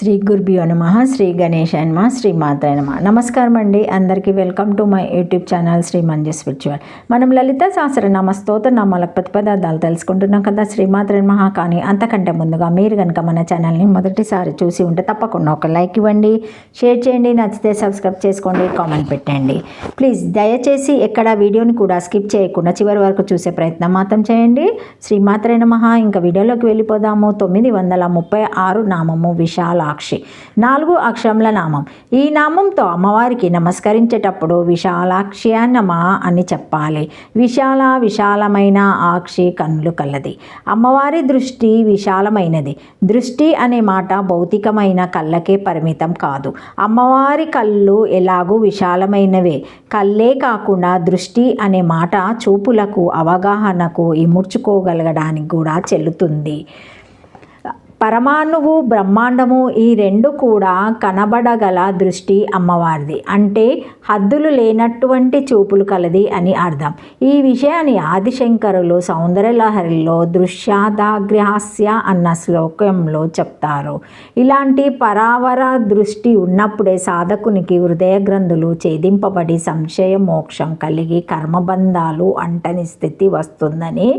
శ్రీ గురుభ్యో నమః. శ్రీ గణేశాయ నమః. శ్రీ మాత్రాయ నమః. నమస్కారం అండి అందరికీ. Welcome to my YouTube channel Sri Manju spiritual. మనం లలిత సహస్రనామ స్తోత్ర నామాల ప్రతిపదార్థాలు తెలుసుకుంటున్నాం కదా, శ్రీ మాత్రాయ నమః. కానీ అంతకంటే ముందుగా మీరు కనుక మన ఛానల్ని మొదటిసారి చూసి ఉంటే తప్పకుండా ఒక లైక్ ఇవ్వండి, షేర్ చేయండి, నచ్చితే సబ్స్క్రైబ్ చేసుకోండి, కామెంట్ పెట్టండి ప్లీజ్. దయచేసి ఎక్కడ వీడియోని కూడా స్కిప్ చేయకుండా చివరి వరకు చూసే ప్రయత్నం మాత్రం చేయండి. శ్రీ మాత్రాయ నమః. ఇంకా వీడియోలోకి వెళ్ళిపోదాము. 936 నామము విశాలాక్షి, 4 అక్షరముల నామం. ఈ నామంతో అమ్మవారికి నమస్కరించేటప్పుడు విశాలాక్షి నమః అని చెప్పాలి. విశాలమైన ఆక్షి, కన్నులు కలది. అమ్మవారి దృష్టి విశాలమైనది. దృష్టి అనే మాట భౌతికమైన కళ్ళకే పరిమితం కాదు. అమ్మవారి కళ్ళు ఎలాగూ విశాలమైనవే. కళ్ళే కాకుండా దృష్టి అనే మాట చూపులకు, అవగాహనకు, ఇముడ్చుకోగలగడానికి కూడా చెల్లుతుంది. పరమాణువు, బ్రహ్మాండము ఈ రెండు కూడా కనబడగల దృష్టి అమ్మవారిది. అంటే హద్దులు లేనటువంటి చూపులు కలది అని అర్థం. ఈ విషయాన్ని ఆదిశంకరులు సౌందర్యలహరిలో దృశ్యాదాగ్రహాస్య అన్న శ్లోకంలో చెప్తారు. ఇలాంటి పరావర దృష్టి ఉన్నప్పుడే సాధకునికి హృదయ గ్రంథులు ఛేదింపబడి సంశయ మోక్షం కలిగి కర్మబంధాలు అంటని స్థితి వస్తుందని,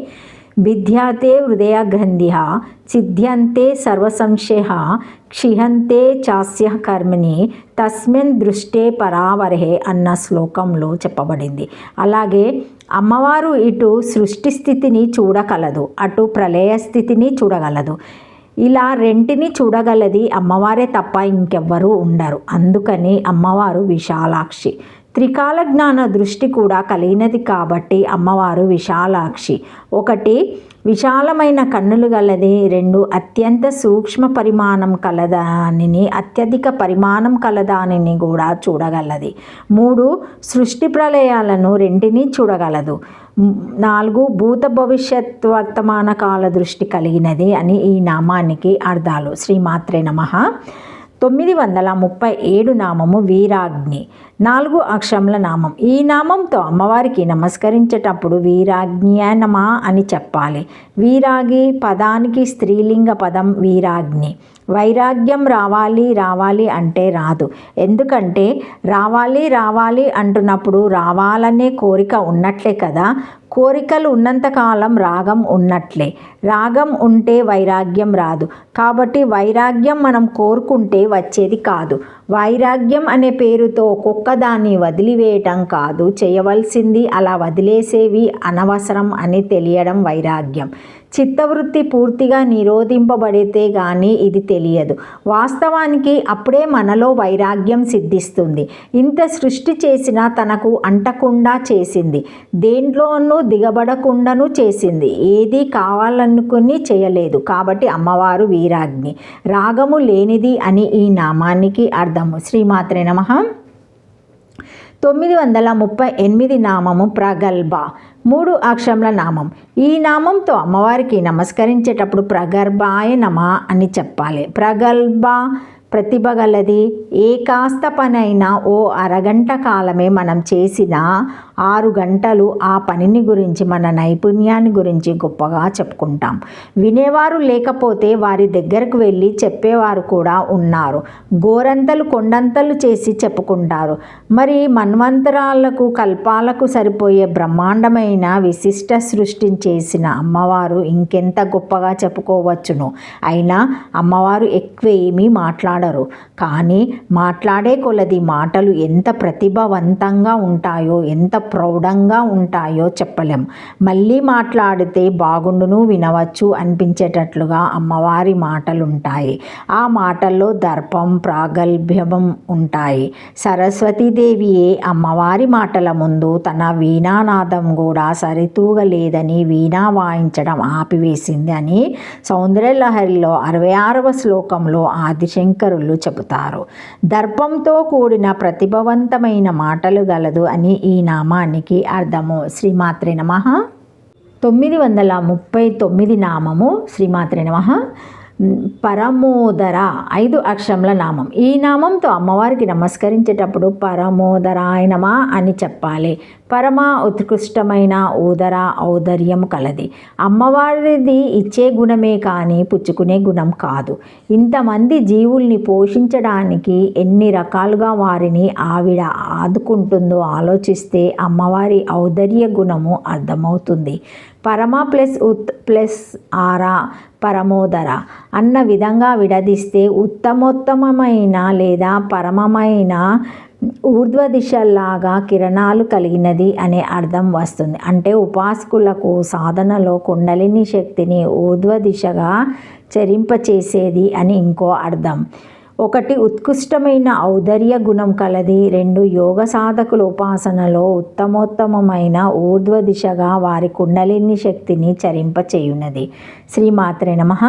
విద్యాతే హృదయ గ్రంథిః సిద్ధ్యంతే సర్వసంశయ క్షిహంతే చాస్య కర్మని తస్మిన్ దృష్టే పరావరే అన్న శ్లోకంలో చెప్పబడింది. అలాగే అమ్మవారు ఇటు సృష్టి స్థితిని చూడగలదు, అటు ప్రళయ స్థితిని చూడగలదు. ఇలా రెంటిని చూడగలది అమ్మవారే తప్ప ఇంకెవ్వరూ ఉండరు. అందుకని అమ్మవారు విశాలాక్షి. త్రికాల జ్ఞాన దృష్టి కూడా కలిగినది కాబట్టి అమ్మవారు విశాలాక్షి. 1 విశాలమైన కన్నులు గలది. 2 అత్యంత సూక్ష్మ పరిమాణం కలదానిని, అత్యధిక పరిమాణం కలదానిని కూడా చూడగలది. 3 సృష్టి ప్రళయాలను రెంటినీ చూడగలదు. 4 భూత భవిష్యత్ వర్తమాన కాల దృష్టి కలిగినది అని ఈ నామానికి అర్థాలు. శ్రీమాత్రే నమః. 937 నామము వీరాగ్ని, 4 అక్షరముల నామం. ఈ నామంతో అమ్మవారికి నమస్కరించేటప్పుడు వీరాగ్నియ నమః అని చెప్పాలి. వీరాగి పదానికి స్త్రీలింగ పదం వీరాగ్ని. వైరాగ్యం రావాలి అంటే రాదు. ఎందుకంటే రావాలి అంటున్నప్పుడు రావాలనే కోరిక ఉన్నట్లే కదా. కోరికలు ఉన్నంతకాలం రాగం ఉన్నట్లే. రాగం ఉంటే వైరాగ్యం రాదు. కాబట్టి వైరాగ్యం మనం కోరుకుంటే వచ్చేది కాదు. వైరాగ్యం అనే పేరుతో ఒక్కొక్కదాన్ని వదిలివేయటం కాదు చేయవలసింది. అలా వదిలేసేవి అనవసరం అని తెలియడం వైరాగ్యం. చిత్తవృత్తి పూర్తిగా నిరోధింపబడితే కానీ ఇది తెలియదు. వాస్తవానికి అప్పుడే మనలో వైరాగ్యం సిద్ధిస్తుంది. ఇంత సృష్టి చేసినా తనకు అంటకుండా చేసింది, దేంట్లోనూ దిగబడకుండాను చేసింది. ఏది కావాలనుకుని చేయలేదు. కాబట్టి అమ్మవారు వీరాగ్ని, రాగము లేనిది అని ఈ నామానికి అర్థము. శ్రీమాత్రే నమః. 938 నామము ప్రగల్భ, 3 అక్షరముల నామం. ఈ నామంతో అమ్మవారికి నమస్కరించేటప్పుడు ప్రగల్భాయ నమః అని చెప్పాలి. ప్రగల్భ ప్రతిభ గలది. ఏ కాస్త పనైనా ఓ అరగంట కాలమే మనం చేసిన 6 గంటలు ఆ పనిని గురించి, మన నైపుణ్యాన్ని గురించి గొప్పగా చెప్పుకుంటాం. వినేవారు లేకపోతే వారి దగ్గరకు వెళ్ళి చెప్పేవారు కూడా ఉన్నారు. గోరంతలు కొండంతలు చేసి చెప్పుకుంటారు. మరి మన్వంతరాలకు, కల్పాలకు సరిపోయే బ్రహ్మాండమైన విశిష్ట సృష్టిని చేసిన అమ్మవారు ఇంకెంత గొప్పగా చెప్పుకోవచ్చును. అయినా అమ్మవారు ఎక్కువ ఏమీ మాట్లాడరు. కానీ మాట్లాడే కొలది మాటలు ఎంత ప్రతిభావంతంగా ఉంటాయో, ఎంత ప్రౌఢంగా ఉంటాయో చెప్పలేం. మళ్ళీ మాట్లాడితే బాగుండును, వినవచ్చు అనిపించేటట్లుగా అమ్మవారి మాటలుంటాయి. ఆ మాటల్లో దర్పం, ప్రాగల్భ్యం ఉంటాయి. సరస్వతీదేవియే అమ్మవారి మాటల ముందు తన వీణానాదం కూడా సరితూగలేదని వీణా వాయించడం ఆపివేసింది అని సౌందర్యలహరిలో 66వ శ్లోకంలో ఆదిశంకరులు చెబుతారు. దర్పంతో కూడిన ప్రతిభావంతమైన మాటలు గలదు అని ఈ నామానికి అర్థము. శ్రీమాత్రే నమః. 939 నామము. శ్రీమాత్రే నమః. పరమోదర 5 అక్షరముల నామం. ఈ నామంతో అమ్మవారికి నమస్కరించేటప్పుడు పరమోదరాయ నమః అని చెప్పాలి. పరమ ఉత్కృష్టమైన ఉదర ఔదర్యం కలది. అమ్మవారిది ఇచ్చే గుణమే కానీ పుచ్చుకునే గుణం కాదు. ఇంతమంది జీవుల్ని పోషించడానికి ఎన్ని రకాలుగా వారిని ఆవిడ ఆదుకుంటుందో ఆలోచిస్తే అమ్మవారి ఔదర్య గుణము అర్థమవుతుంది. పరమ ప్లస్ ఉత్ ప్లస్ ఆరా పరమోదర అన్న విధంగా విడదీస్తే ఉత్తమోత్తమైన లేదా పరమమైన ఊర్ధ్వ దిశలాగా కిరణాలు కలిగినది అనే అర్థం వస్తుంది. అంటే ఉపాసకులకు సాధనలో కుండలిని శక్తిని ఊర్ధ్వ దిశగా చరింపచేసేది అని ఇంకో అర్థం. 1 ఉత్కృష్టమైన ఔదర్య గుణం కలది. 2 యోగ సాధకుల ఉపాసనలో ఉత్తమోత్తమైన ఊర్ధ్వ దిశగా వారి కుండలిని శక్తిని చరింపచేయున్నది. శ్రీమాత్రే నమః.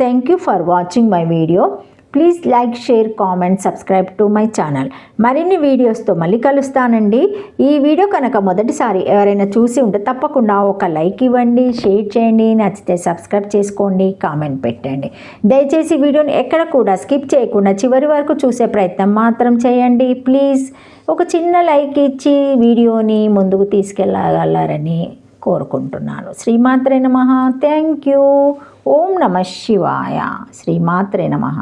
Thank you for watching my video. Please like, share, comment, subscribe to my channel. మరిన్ని వీడియోస్తో మళ్ళీ కలుస్తానండి. ఈ వీడియో కనుక మొదటిసారి ఎవరైనా చూసి ఉంటే తప్పకుండా ఒక లైక్ ఇవ్వండి, షేర్ చేయండి, నచ్చితే సబ్స్క్రైబ్ చేసుకోండి, కామెంట్ పెట్టండి. దయచేసి వీడియోని ఎక్కడ కూడా స్కిప్ చేయకుండా చివరి వరకు చూసే ప్రయత్నం మాత్రం చేయండి. ప్లీజ్ ఒక చిన్న లైక్ ఇచ్చి వీడియోని ముందుకు తీసుకెళ్ళగలరని కోరుకుంటున్నాను. శ్రీమాత్రే నమః. Thank you. ఓం నమః శివాయ. శ్రీమాత్రే నమః.